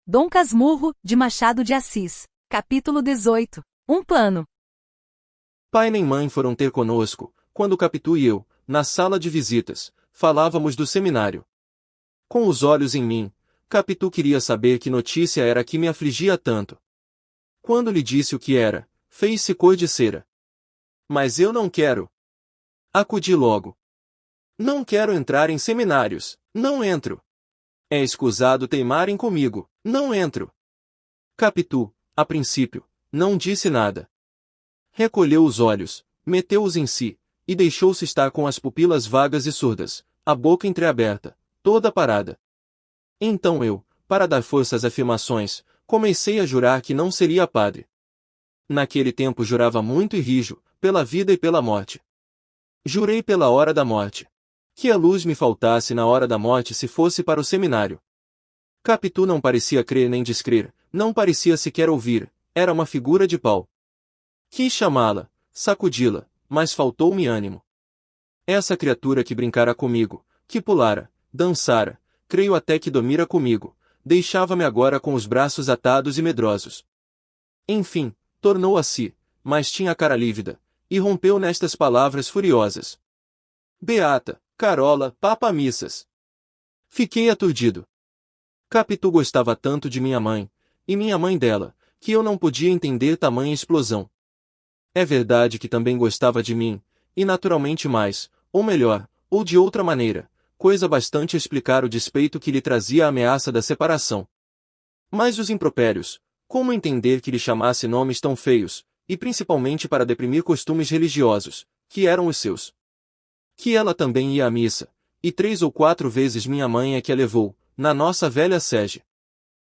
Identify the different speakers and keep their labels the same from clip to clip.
Speaker 1: Dom Casmurro, de Machado de Assis. Capítulo 18. Um plano.
Speaker 2: Pai nem mãe foram ter conosco, quando Capitu e eu, na sala de visitas, falávamos do seminário. Com os olhos em mim, Capitu queria saber que notícia era que me afligia tanto. Quando lhe disse o que era, fez-se cor de cera. Mas eu não quero. Acudi logo. Não quero entrar em seminários, não entro. É escusado teimarem comigo, não entro. Capitu, a princípio, não disse nada. Recolheu os olhos, meteu-os em si, e deixou-se estar com as pupilas vagas e surdas, a boca entreaberta, toda parada. Então eu, para dar força às afirmações, comecei a jurar que não seria padre. Naquele tempo jurava muito e rijo, pela vida e pela morte. Jurei pela hora da morte. Que a luz me faltasse na hora da morte se fosse para o seminário. Capitu não parecia crer nem descrer, não parecia sequer ouvir, era uma figura de pau. Quis chamá-la, sacudi-la, mas faltou-me ânimo. Essa criatura que brincara comigo, que pulara, dançara, creio até que dormira comigo, deixava-me agora com os braços atados e medrosos. Enfim, tornou a si, mas tinha a cara lívida, e rompeu nestas palavras furiosas. Beata, Carola, Papa Missas. Fiquei aturdido. Capitu gostava tanto de minha mãe, e minha mãe dela, que eu não podia entender tamanha explosão. É verdade que também gostava de mim, e naturalmente mais, ou melhor, ou de outra maneira, coisa bastante a explicar o despeito que lhe trazia a ameaça da separação. Mas os impropérios, como entender que lhe chamasse nomes tão feios, e principalmente para deprimir costumes religiosos, que eram os seus? Que ela também ia à missa, e 3 ou 4 vezes minha mãe é que a levou, na nossa velha sege.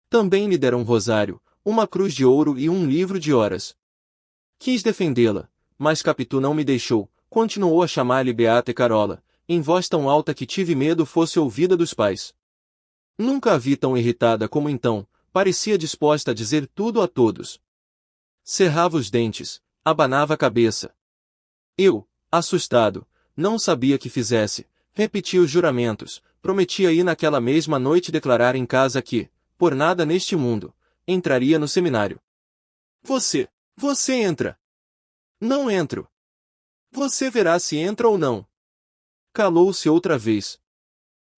Speaker 2: Também lhe deram um rosário, uma cruz de ouro e um livro de horas. Quis defendê-la, mas Capitu não me deixou, continuou a chamar-lhe Beata e Carola, em voz tão alta que tive medo fosse ouvida dos pais. Nunca a vi tão irritada como então, parecia disposta a dizer tudo a todos. Cerrava os dentes, abanava a cabeça. Eu, assustado, não sabia que fizesse, repetia os juramentos, prometia ir naquela mesma noite declarar em casa que, por nada neste mundo, entraria no seminário. Você entra. Não entro. Você verá se entra ou não. Calou-se outra vez.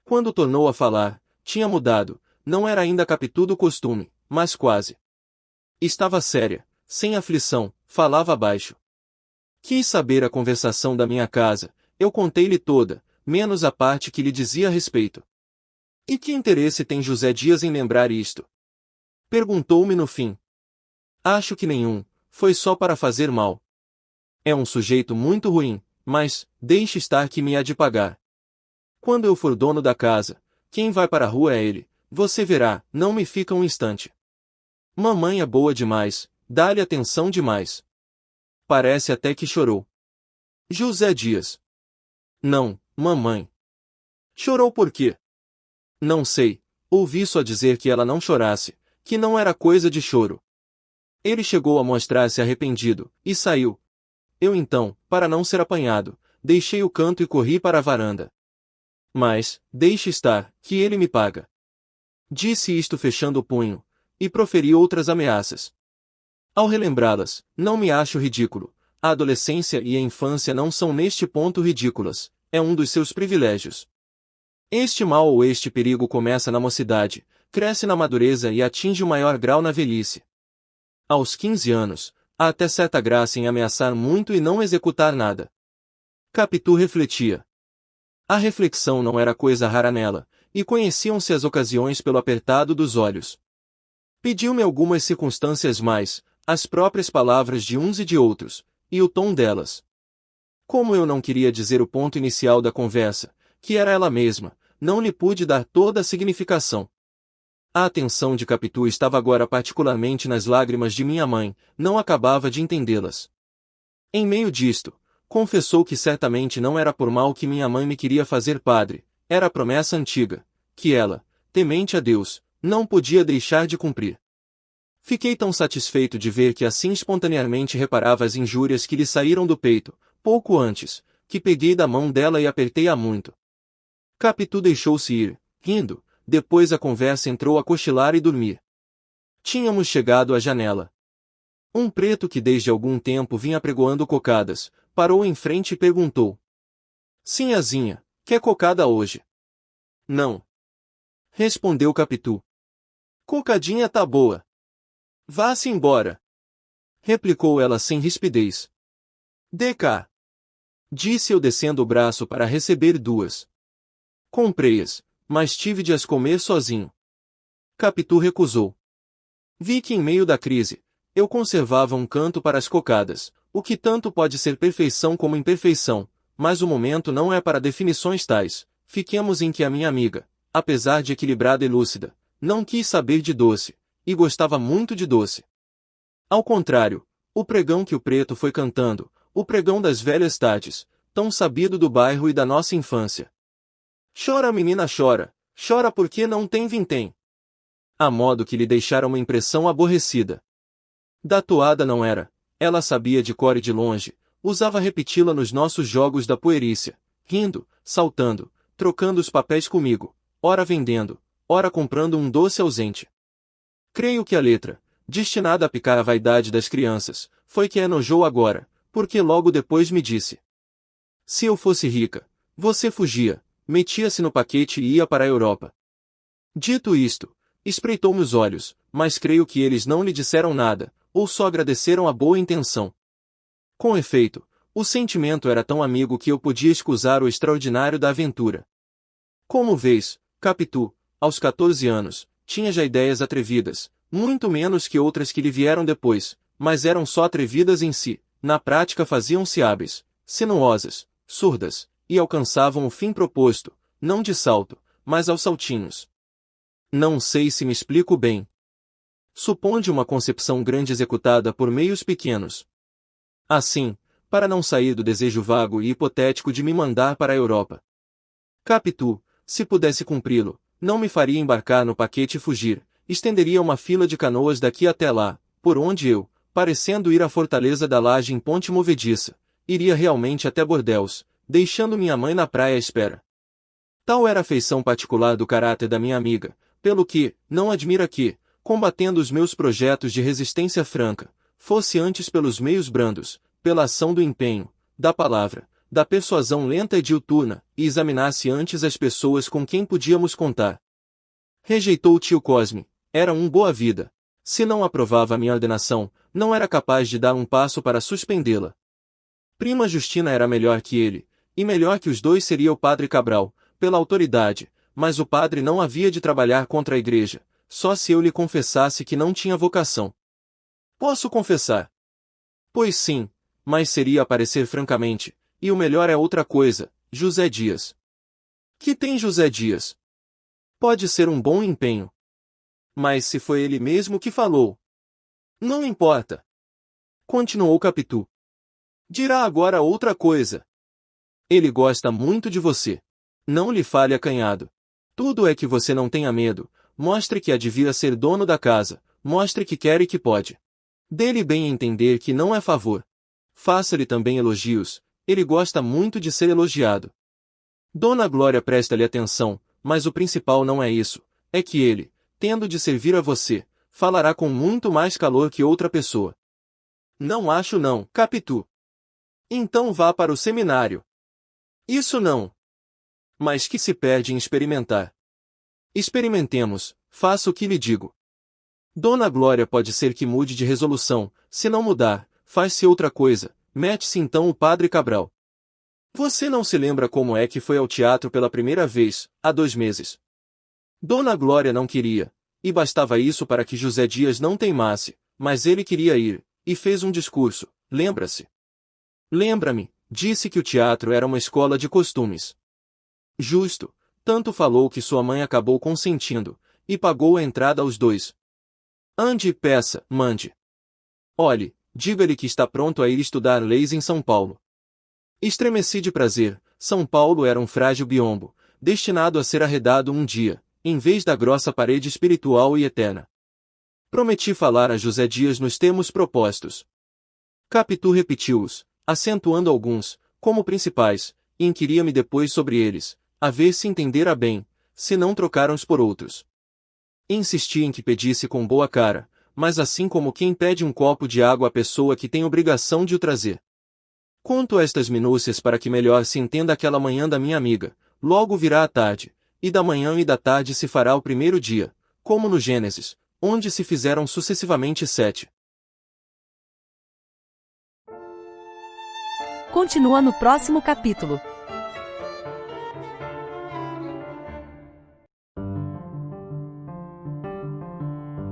Speaker 2: Quando tornou a falar, tinha mudado, não era ainda Capitu do costume, mas quase. Estava séria, sem aflição, falava baixo. Quis saber a conversação da minha casa, eu contei-lhe toda, menos a parte que lhe dizia a respeito. E que interesse tem José Dias em lembrar isto? Perguntou-me no fim. Acho que nenhum, foi só para fazer mal. É um sujeito muito ruim, mas, deixe estar que me há de pagar. Quando eu for dono da casa, quem vai para a rua é ele, você verá, não me fica um instante. Mamãe é boa demais, dá-lhe atenção demais. Parece até que chorou. José Dias. Não, mamãe. Chorou por quê? Não sei, ouvi só dizer que ela não chorasse, que não era coisa de choro. Ele chegou a mostrar-se arrependido, e saiu. Eu então, para não ser apanhado, deixei o canto e corri para a varanda. Mas, deixe estar, que ele me paga. Disse isto fechando o punho, e proferi outras ameaças. Ao relembrá-las, não me acho ridículo. A adolescência e a infância não são neste ponto ridículas, é um dos seus privilégios. Este mal ou este perigo começa na mocidade, cresce na madureza e atinge o maior grau na velhice. Aos 15 anos, há até certa graça em ameaçar muito e não executar nada. Capitu refletia. A reflexão não era coisa rara nela, e conheciam-se as ocasiões pelo apertado dos olhos. Pediu-me algumas circunstâncias mais, as próprias palavras de uns e de outros, e o tom delas. Como eu não queria dizer o ponto inicial da conversa, que era ela mesma, não lhe pude dar toda a significação. A atenção de Capitu estava agora particularmente nas lágrimas de minha mãe, não acabava de entendê-las. Em meio disto, confessou que certamente não era por mal que minha mãe me queria fazer padre, era a promessa antiga, que ela, temente a Deus, não podia deixar de cumprir. Fiquei tão satisfeito de ver que assim espontaneamente reparava as injúrias que lhe saíram do peito, pouco antes, que peguei da mão dela e apertei-a muito. Capitu deixou-se ir, rindo, depois a conversa entrou a cochilar e dormir. Tínhamos chegado à janela. Um preto que desde algum tempo vinha apregoando cocadas, parou em frente e perguntou. Sinhazinha, quer cocada hoje? Não. Respondeu Capitu. Cocadinha tá boa. Vá-se embora. Replicou ela sem rispidez. Dê cá. Disse eu descendo o braço para receber duas. Comprei-as, mas tive de as comer sozinho. Capitu recusou. Vi que em meio da crise, eu conservava um canto para as cocadas, o que tanto pode ser perfeição como imperfeição, mas o momento não é para definições tais. Fiquemos em que a minha amiga, apesar de equilibrada e lúcida, não quis saber de doce, e gostava muito de doce. Ao contrário, o pregão que o preto foi cantando, o pregão das velhas tardes, tão sabido do bairro e da nossa infância. Chora menina chora, chora porque não tem vintém. A modo que lhe deixara uma impressão aborrecida. Da toada não era, ela sabia de cor e de longe, usava repeti-la nos nossos jogos da puerícia, rindo, saltando, trocando os papéis comigo, ora vendendo, ora comprando um doce ausente. Creio que a letra, destinada a picar a vaidade das crianças, foi que a enojou agora, porque logo depois me disse. Se eu fosse rica, você fugia, metia-se no paquete e ia para a Europa. Dito isto, espreitou-me os olhos, mas creio que eles não lhe disseram nada, ou só agradeceram a boa intenção. Com efeito, o sentimento era tão amigo que eu podia escusar o extraordinário da aventura. Como vês, Capitu, aos 14 anos, tinha já ideias atrevidas, muito menos que outras que lhe vieram depois, mas eram só atrevidas em si, na prática faziam-se hábeis, sinuosas, surdas, e alcançavam o fim proposto, não de salto, mas aos saltinhos. Não sei se me explico bem. Suponde uma concepção grande executada por meios pequenos. Assim, para não sair do desejo vago e hipotético de me mandar para a Europa. Capitu, se pudesse cumpri-lo, não me faria embarcar no paquete e fugir, estenderia uma fila de canoas daqui até lá, por onde eu, parecendo ir à fortaleza da Laje em ponte movediça, iria realmente até Bordeus, deixando minha mãe na praia à espera. Tal era a feição particular do caráter da minha amiga, pelo que, não admira que, combatendo os meus projetos de resistência franca, fosse antes pelos meios brandos, pela ação do empenho, da palavra, da persuasão lenta e diuturna, e examinasse antes as pessoas com quem podíamos contar. Rejeitou o tio Cosme, era um boa-vida. Se não aprovava a minha ordenação, não era capaz de dar um passo para suspendê-la. Prima Justina era melhor que ele, e melhor que os dois seria o padre Cabral, pela autoridade, mas o padre não havia de trabalhar contra a igreja, só se eu lhe confessasse que não tinha vocação. Posso confessar? Pois sim, mas seria aparecer francamente, e o melhor é outra coisa, José Dias. Que tem José Dias? Pode ser um bom empenho. Mas se foi ele mesmo que falou. Não importa. Continuou Capitu. Dirá agora outra coisa. Ele gosta muito de você. Não lhe fale acanhado. Tudo é que você não tenha medo, mostre que devia ser dono da casa, mostre que quer e que pode. Dê-lhe bem a entender que não é favor. Faça-lhe também elogios, ele gosta muito de ser elogiado. Dona Glória presta-lhe atenção, mas o principal não é isso, é que ele, tendo de servir a você, falará com muito mais calor que outra pessoa. Não acho não, Capitu. Então vá para o seminário. Isso não. Mas que se perde em experimentar? Experimentemos, faça o que lhe digo. Dona Glória pode ser que mude de resolução, se não mudar, faz-se outra coisa, mete-se então o padre Cabral. Você não se lembra como é que foi ao teatro pela primeira vez, há 2 meses? Dona Glória não queria, e bastava isso para que José Dias não teimasse, mas ele queria ir, e fez um discurso, lembra-se? Lembra-me, disse que o teatro era uma escola de costumes. Justo, tanto falou que sua mãe acabou consentindo, e pagou a entrada aos 2. Ande e peça, mande. Olhe, diga-lhe que está pronto a ir estudar leis em São Paulo. Estremeci de prazer, São Paulo era um frágil biombo, destinado a ser arredado um dia, em vez da grossa parede espiritual e eterna. Prometi falar a José Dias nos termos propostos. Capitu repetiu-os, acentuando alguns, como principais, e inquiria-me depois sobre eles, a ver se entendera bem, se não trocaram-os por outros. Insisti em que pedisse com boa cara, mas assim como quem pede um copo de água à pessoa que tem obrigação de o trazer. Conto estas minúcias para que melhor se entenda aquela manhã da minha amiga. Logo virá a tarde, e da manhã e da tarde se fará o primeiro dia, como no Gênesis, onde se fizeram sucessivamente 7.
Speaker 1: Continua no próximo capítulo.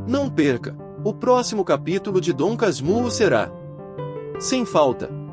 Speaker 2: Não perca! O próximo capítulo de Dom Casmurro será sem falta.